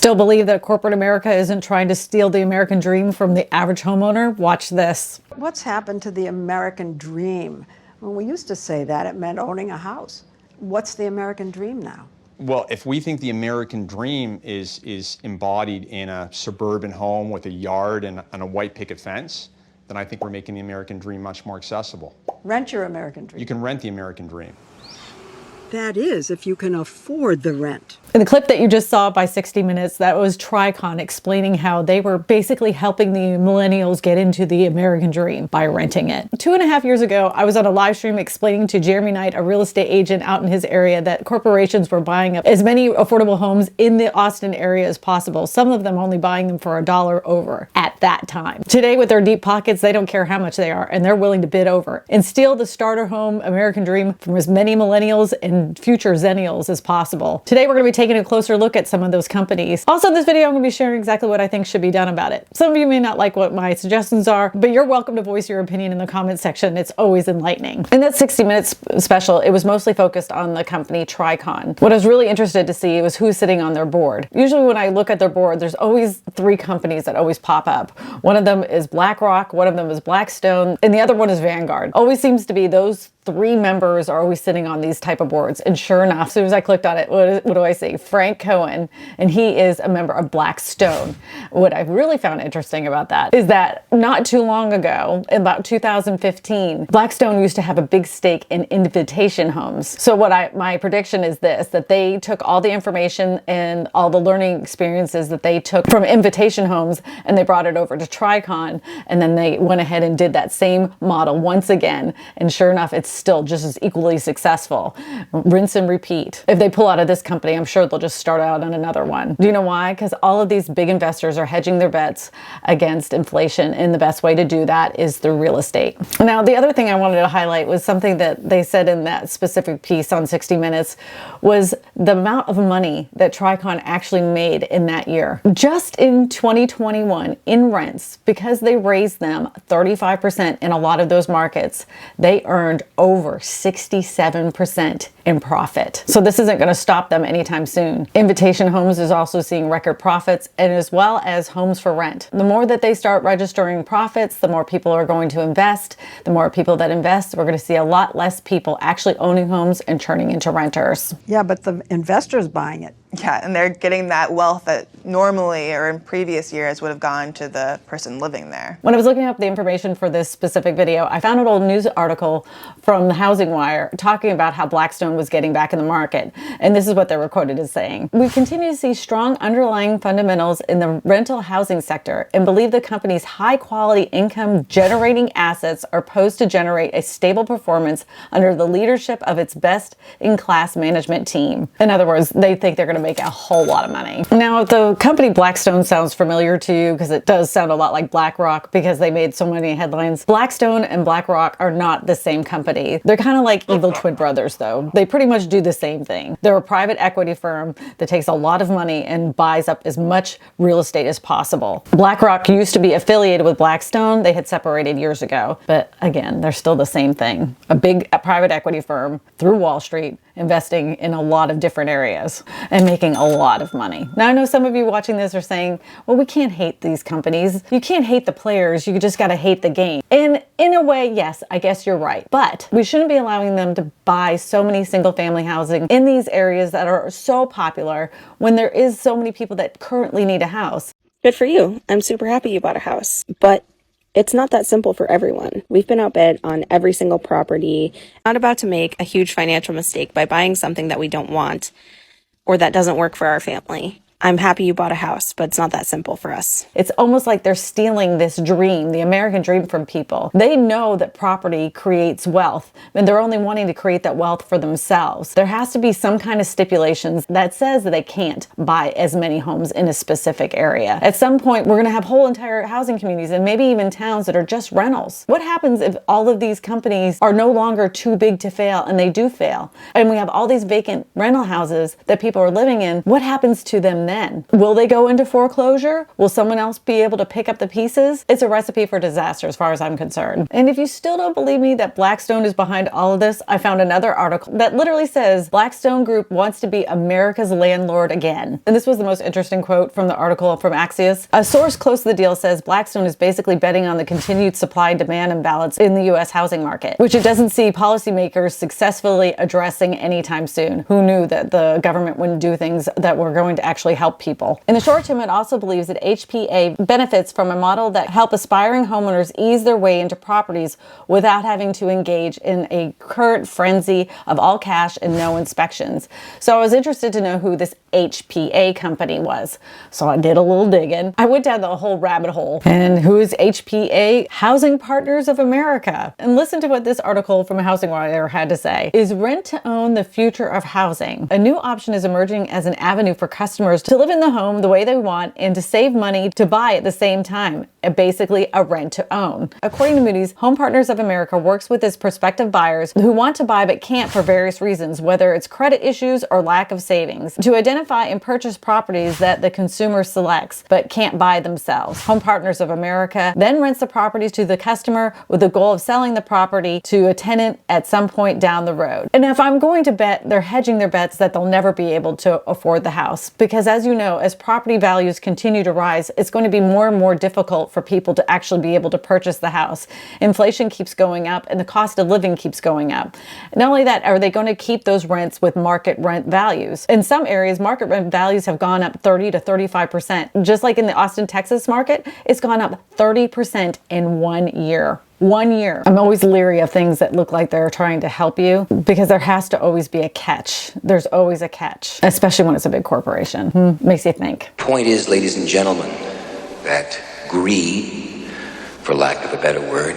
Still believe that corporate America isn't trying to steal the American dream from the average homeowner? Watch this. What's happened to the American dream? When we used to say that, it meant owning a house. What's the American dream now? Well, if we think the American dream is embodied in a suburban home with a yard and a white picket fence, then I think we're making the American dream much more accessible. Rent your American dream. You can rent the American dream. That is, if you can afford the rent. In the clip that you just saw by 60 Minutes, that was Tricon explaining how they were basically helping the millennials get into the American dream by renting it. 2.5 years ago, I was on a live stream explaining to Jeremy Knight, a real estate agent out in his area, that corporations were buying up as many affordable homes in the Austin area as possible. Some of them only buying them for $1 over at that time. Today, with their deep pockets, they don't care how much they are, and they're willing to bid over and steal the starter home American dream from as many millennials and future zennials as possible. Today, we're going to be taking a closer look at some of those companies. Also in this video, I'm going to be sharing exactly what I think should be done about it. Some of you may not like what my suggestions are, but you're welcome to voice your opinion in the comment section. It's always enlightening. In that 60 Minutes special, it was mostly focused on the company Tricon. What I was really interested to see was who's sitting on their board. Usually when I look at their board, there's always 3 companies that always pop up. One of them is BlackRock, one of them is Blackstone, and the other one is Vanguard. Always seems to be those 3 members are always sitting on these type of boards. And sure enough, as soon as I clicked on it, what do I see? Frank Cohen, and he is a member of Blackstone. What I really found interesting about that is that not too long ago, in about 2015, Blackstone used to have a big stake in Invitation Homes. So my prediction is this, that they took all the information and all the learning experiences that they took from Invitation Homes and they brought it over to Tricon, and then they went ahead and did that same model once again. And sure enough, it's still just as equally successful. Rinse and repeat. If they pull out of this company, I'm sure they'll just start out on another one. Do you know why? Because all of these big investors are hedging their bets against inflation, and the best way to do that is through real estate. Now, the other thing I wanted to highlight was something that they said in that specific piece on 60 Minutes was the amount of money that Tricon actually made in that year. Just in 2021 in rents, because they raised them 35% in a lot of those markets, they earned over 67% in profit. So this isn't going to stop them anytime soon. Invitation Homes is also seeing record profits, and as well as homes for rent. The more that they start registering profits, the more people are going to invest. The more people that invest, we're going to see a lot less people actually owning homes and turning into renters. Yeah, but the investor's buying it. Yeah, and they're getting that wealth that normally or in previous years would have gone to the person living there. When I was looking up the information for this specific video, I found an old news article from the Housing Wire talking about how Blackstone was getting back in the market. And this is what they were quoted as saying: "We continue to see strong underlying fundamentals in the rental housing sector and believe the company's high quality income generating assets are poised to generate a stable performance under the leadership of its best in class management team." In other words, they think they're going to make a whole lot of money. Now, the company Blackstone sounds familiar to you because it does sound a lot like BlackRock because they made so many headlines. Blackstone and BlackRock are not the same company. They're kind of like evil twin brothers, though. They pretty much do the same thing. They're a private equity firm that takes a lot of money and buys up as much real estate as possible. BlackRock used to be affiliated with Blackstone. They had separated years ago, but again, they're still the same thing. A big private equity firm through Wall Street, investing in a lot of different areas and making a lot of money. Now, I know some of you watching this are saying, well, we can't hate these companies. You can't hate the players. You just got to hate the game. And in a way, yes, I guess you're right. But we shouldn't be allowing them to buy so many single family housing in these areas that are so popular when there is so many people that currently need a house. Good for you. I'm super happy you bought a house. But it's not that simple for everyone. We've been outbid on every single property. Not about to make a huge financial mistake by buying something that we don't want or that doesn't work for our family. I'm happy you bought a house, but it's not that simple for us. It's almost like they're stealing this dream, the American dream, from people. They know that property creates wealth, and they're only wanting to create that wealth for themselves. There has to be some kind of stipulations that says that they can't buy as many homes in a specific area. At some point, we're going to have whole entire housing communities and maybe even towns that are just rentals. What happens if all of these companies are no longer too big to fail, and they do fail? And we have all these vacant rental houses that people are living in. What happens to them then? then? Will they go into foreclosure? Will someone else be able to pick up the pieces? It's a recipe for disaster as far as I'm concerned. And if you still don't believe me that Blackstone is behind all of this, I found another article that literally says Blackstone Group wants to be America's landlord again. And this was the most interesting quote from the article from Axios. A source close to the deal says Blackstone is basically betting on the continued supply and demand imbalance in the US housing market, which it doesn't see policymakers successfully addressing anytime soon. Who knew that the government wouldn't do things that were going to actually help people? In the short term, it also believes that HPA benefits from a model that help aspiring homeowners ease their way into properties without having to engage in a current frenzy of all cash and no inspections. So I was interested to know who this HPA company was. So I did a little digging. I went down the whole rabbit hole. And who is HPA? Housing Partners of America. And listen to what this article from Housing Wire had to say. Is rent to own the future of housing? A new option is emerging as an avenue for customers to live in the home the way they want and to save money to buy at the same time. Basically a rent to own. According to Moody's, Home Partners of America works with its prospective buyers who want to buy but can't for various reasons, whether it's credit issues or lack of savings, to identify and purchase properties that the consumer selects but can't buy themselves. Home Partners of America then rents the properties to the customer with the goal of selling the property to a tenant at some point down the road. And if I'm going to bet, they're hedging their bets that they'll never be able to afford the house. Because as you know, as property values continue to rise, it's going to be more and more difficult for people to actually be able to purchase the house. Inflation keeps going up and the cost of living keeps going up. Not only that, are they going to keep those rents with market rent values? In some areas, market rent values have gone up 30 to 35%. Just like in the Austin, Texas market, it's gone up 30% in 1 year. 1 year. I'm always leery of things that look like they're trying to help you because there has to always be a catch. There's always a catch, especially when it's a big corporation. Makes you think. Point is, ladies and gentlemen, that greed, for lack of a better word,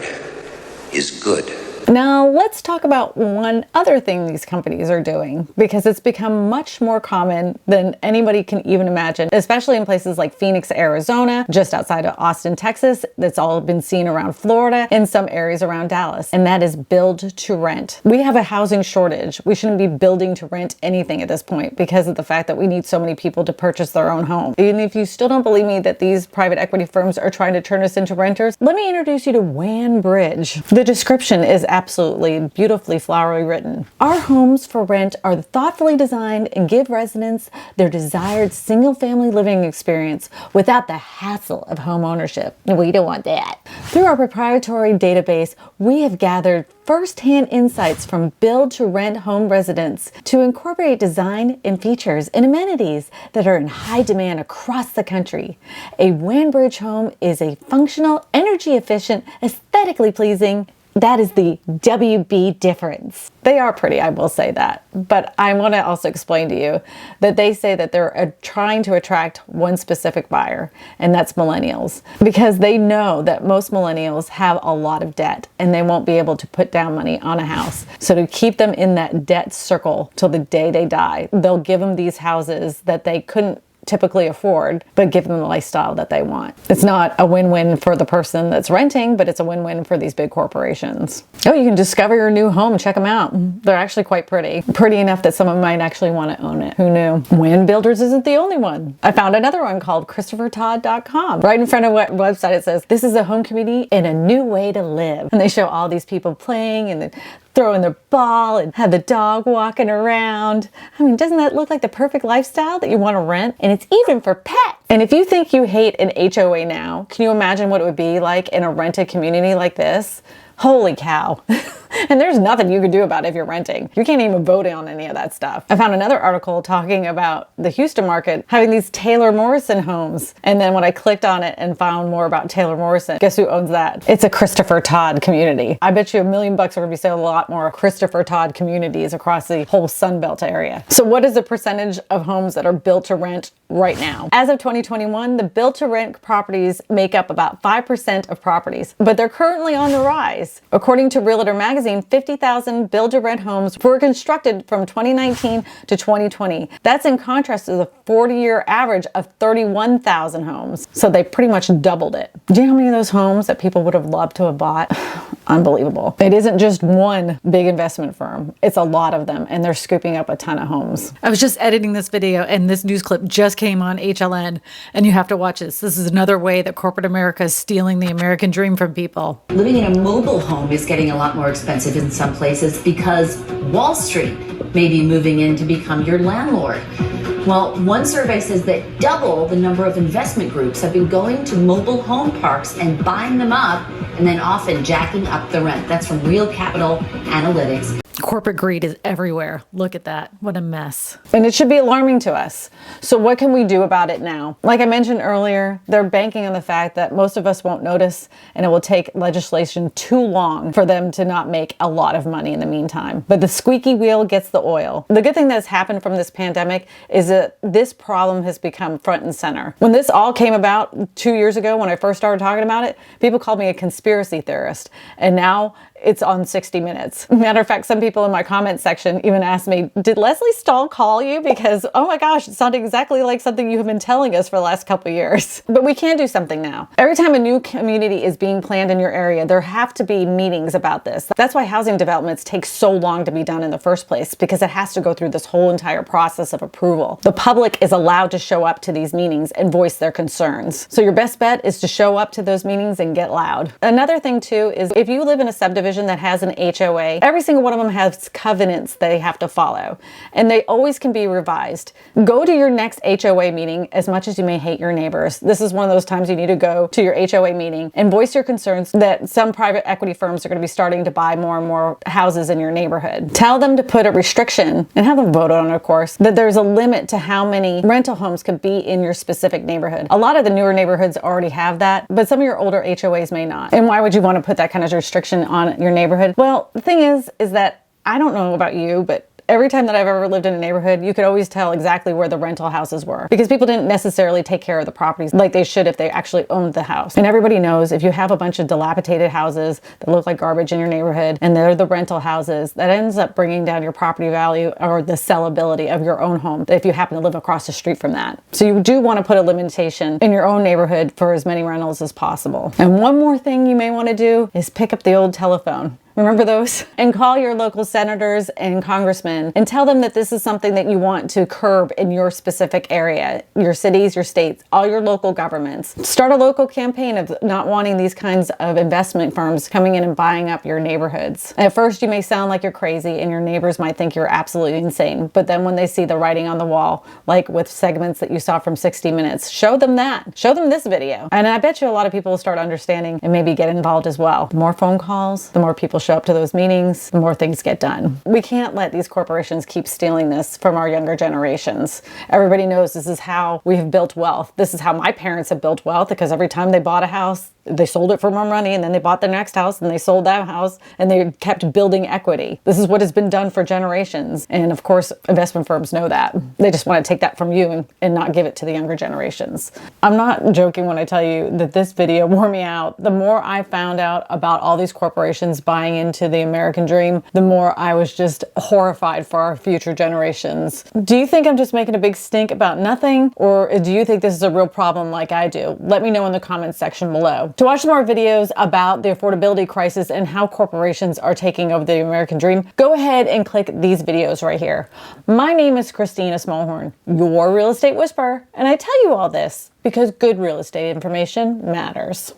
is good. Now, let's talk about one other thing these companies are doing, because it's become much more common than anybody can even imagine, especially in places like Phoenix, Arizona, just outside of Austin, Texas. That's all been seen around Florida, in some areas around Dallas, and that is build to rent. We have a housing shortage. We shouldn't be building to rent anything at this point because of the fact that we need so many people to purchase their own home. And if you still don't believe me that these private equity firms are trying to turn us into renters, let me introduce you to Wan Bridge. The description is absolutely beautifully flowery written. Our homes for rent are thoughtfully designed and give residents their desired single-family living experience without the hassle of home ownership. We don't want that. Through our proprietary database, we have gathered first-hand insights from build-to-rent home residents to incorporate design and features and amenities that are in high demand across the country. A Wan Bridge home is a functional, energy-efficient, aesthetically pleasing. That is the WB difference. They are pretty, I will say that. But I want to also explain to you that they say that they're trying to attract one specific buyer, and that's millennials. Because they know that most millennials have a lot of debt and they won't be able to put down money on a house. So to keep them in that debt circle till the day they die, they'll give them these houses that they couldn't typically afford, but give them the lifestyle that they want. It's not a win-win for the person that's renting, but it's a win-win for these big corporations. Oh, you can discover your new home. Check them out. They're actually quite pretty. Pretty enough that someone might actually want to own it. Who knew? Wan Builders isn't the only one. I found another one called ChristopherTodd.com. Right in front of what website it says, this is a home community and a new way to live. And they show all these people playing and throwing their ball and have the dog walking around. I mean, doesn't that look like the perfect lifestyle that you want to rent? And it's even for pets. And if you think you hate an HOA now, can you imagine what it would be like in a rented community like this? Holy cow. And there's nothing you can do about it if you're renting. You can't even vote on any of that stuff. I found another article talking about the Houston market having these Taylor Morrison homes. And then when I clicked on it and found more about Taylor Morrison, guess who owns that? It's a Christopher Todd community. I bet you $1 million are going to be selling a lot more Christopher Todd communities across the whole Sunbelt area. So what is the percentage of homes that are built to rent right now? As of 2021, the built to rent properties make up about 5% of properties, but they're currently on the rise. According to Realtor Magazine, Housing 50,000 build-to-rent homes were constructed from 2019 to 2020. That's in contrast to the 40-year average of 31,000 homes. So they pretty much doubled it. Do you know how many of those homes that people would have loved to have bought? Unbelievable. It isn't just one big investment firm. It's a lot of them, and they're scooping up a ton of homes. I was just editing this video, and this news clip just came on HLN, and you have to watch this. This is another way that corporate America is stealing the American dream from people. Living in a mobile home is getting a lot more expensive in some places because Wall Street may be moving in to become your landlord. Well, one survey says that double the number of investment groups have been going to mobile home parks and buying them up and then often jacking up the rent. That's from Real Capital Analytics. Corporate greed is everywhere. Look at that. What a mess. And it should be alarming to us. So what can we do about it now? Like I mentioned earlier, they're banking on the fact that most of us won't notice, and it will take legislation too long for them to not make a lot of money in the meantime. But the squeaky wheel gets the oil. The good thing that's happened from this pandemic is that this problem has become front and center. When this all came about 2 years ago, when I first started talking about it, people called me a conspiracy theorist. And now it's on 60 Minutes. Matter of fact, some people in my comment section even asked me, did Leslie Stahl call you? Because, oh my gosh, it sounded exactly like something you have been telling us for the last couple of years. But we can do something now. Every time a new community is being planned in your area, there have to be meetings about this. That's why housing developments take so long to be done in the first place, because it has to go through this whole entire process of approval. The public is allowed to show up to these meetings and voice their concerns. So your best bet is to show up to those meetings and get loud. Another thing too is if you live in a subdivision that has an HOA, every single one of them has covenants they have to follow, and they always can be revised. Go to your next HOA meeting, as much as you may hate your neighbors. This is one of those times you need to go to your HOA meeting and voice your concerns that some private equity firms are going to be starting to buy more and more houses in your neighborhood. Tell them to put a restriction, and have them vote on it, of course, that there's a limit to how many rental homes can be in your specific neighborhood. A lot of the newer neighborhoods already have that, but some of your older HOAs may not. And why would you want to put that kind of restriction on your neighborhood? Well, the thing is that I don't know about you, but every time that I've ever lived in a neighborhood, you could always tell exactly where the rental houses were, because people didn't necessarily take care of the properties like they should if they actually owned the house. And everybody knows if you have a bunch of dilapidated houses that look like garbage in your neighborhood and they're the rental houses, that ends up bringing down your property value or the sellability of your own home if you happen to live across the street from that. So you do want to put a limitation in your own neighborhood for as many rentals as possible. And one more thing you may want to do is pick up the old telephone. Remember those? And call your local senators and congressmen and tell them that this is something that you want to curb in your specific area, your cities, your states, all your local governments. Start a local campaign of not wanting these kinds of investment firms coming in and buying up your neighborhoods. At first, you may sound like you're crazy and your neighbors might think you're absolutely insane. But then when they see the writing on the wall, like with segments that you saw from 60 Minutes, show them that. Show them this video. And I bet you a lot of people will start understanding and maybe get involved as well. The more phone calls, the more people show up to those meetings, the more things get done. We can't let these corporations keep stealing this from our younger generations. Everybody knows this is how we have built wealth. This is how my parents have built wealth, because every time they bought a house, they sold it for more money, and then they bought the next house and they sold that house, and they kept building equity. This is what has been done for generations. And of course, investment firms know that. They just want to take that from you and not give it to the younger generations. I'm not joking when I tell you that this video wore me out. The more I found out about all these corporations buying into the American dream, the more I was just horrified for our future generations. Do you think I'm just making a big stink about nothing? Or do you think this is a real problem like I do? Let me know in the comments section below. To watch more videos about the affordability crisis and how corporations are taking over the American dream, go ahead and click these videos right here. My name is Kristina Smallhorn, your real estate whisperer, and I tell you all this because good real estate information matters.